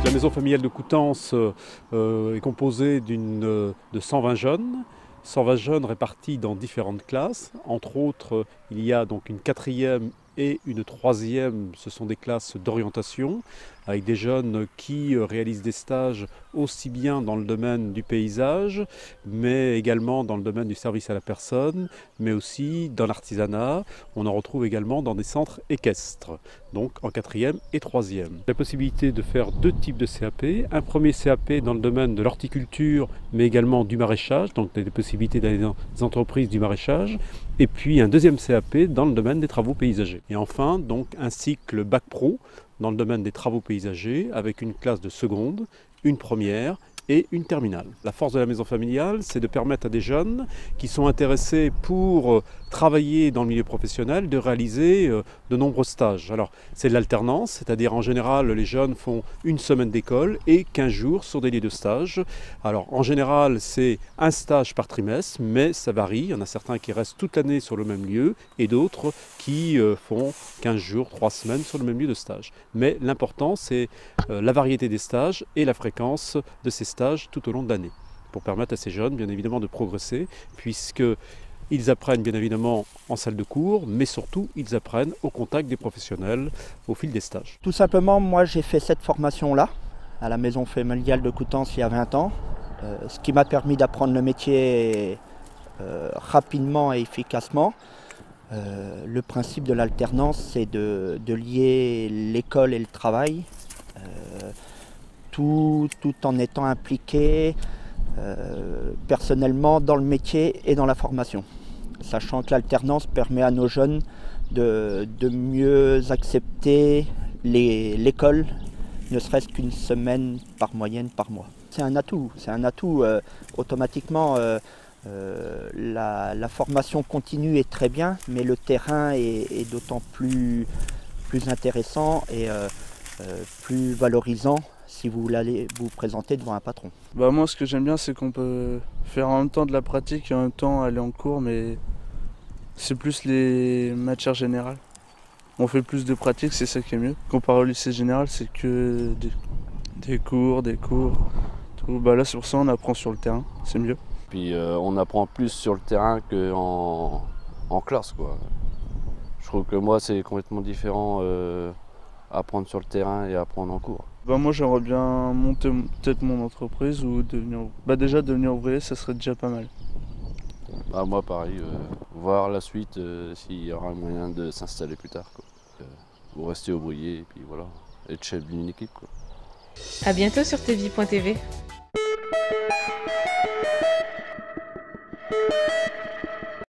La maison familiale de Coutances est composée de 120 jeunes. 120 jeunes répartis dans différentes classes. Entre autres, il y a donc une quatrième et une troisième, ce sont des classes d'orientation, avec des jeunes qui réalisent des stages aussi bien dans le domaine du paysage, mais également dans le domaine du service à la personne, mais aussi dans l'artisanat. On en retrouve également dans des centres équestres, donc en quatrième et troisième. La possibilité de faire deux types de CAP. Un premier CAP dans le domaine de l'horticulture, mais également du maraîchage, donc des possibilités d'aller dans des entreprises du maraîchage. Et puis un deuxième CAP dans le domaine des travaux paysagers. Et enfin, donc un cycle Bac Pro dans le domaine des travaux paysagers avec une classe de seconde, une première et une terminale. La force de la maison familiale, c'est de permettre à des jeunes qui sont intéressés pour travailler dans le milieu professionnel de réaliser de nombreux stages. Alors c'est de l'alternance, c'est-à-dire en général les jeunes font une semaine d'école et 15 jours sur des lieux de stage. Alors en général c'est un stage par trimestre, mais ça varie. Il y en a certains qui restent toute l'année sur le même lieu et d'autres qui font 15 jours, 3 semaines sur le même lieu de stage. Mais l'important c'est la variété des stages et la fréquence de ces stages tout au long de l'année, pour permettre à ces jeunes bien évidemment de progresser, puisqu'ils apprennent bien évidemment en salle de cours, mais surtout ils apprennent au contact des professionnels au fil des stages. Tout simplement, moi j'ai fait cette formation-là, à la maison familiale de Coutances il y a 20 ans, ce qui m'a permis d'apprendre le métier rapidement et efficacement. Le principe de l'alternance, c'est de lier l'école et le travail, tout en étant impliqué personnellement dans le métier et dans la formation. Sachant que l'alternance permet à nos jeunes de mieux accepter l'école, ne serait-ce qu'une semaine par moyenne par mois. C'est un atout, automatiquement. La formation continue est très bien, mais le terrain est d'autant plus intéressant et plus valorisant si vous allez vous présenter devant un patron. Moi ce que j'aime bien c'est qu'on peut faire en même temps de la pratique et en même temps aller en cours, mais c'est plus les matières générales. On fait plus de pratique, c'est ça qui est mieux. Comparé au lycée général, c'est que des cours, tout. Là c'est pour ça qu'on apprend sur le terrain, c'est mieux. Puis on apprend plus sur le terrain qu'en classe, quoi. Je trouve que moi c'est complètement différent apprendre sur le terrain et apprendre en cours. Moi j'aimerais bien monter peut-être mon entreprise ou devenir ouvrier, ça serait déjà pas mal. Moi pareil, voir la suite s'il y aura un moyen de s'installer plus tard, quoi. Ou rester ouvrier et puis voilà, être chef d'une équipe, quoi. À bientôt sur tvie.tv.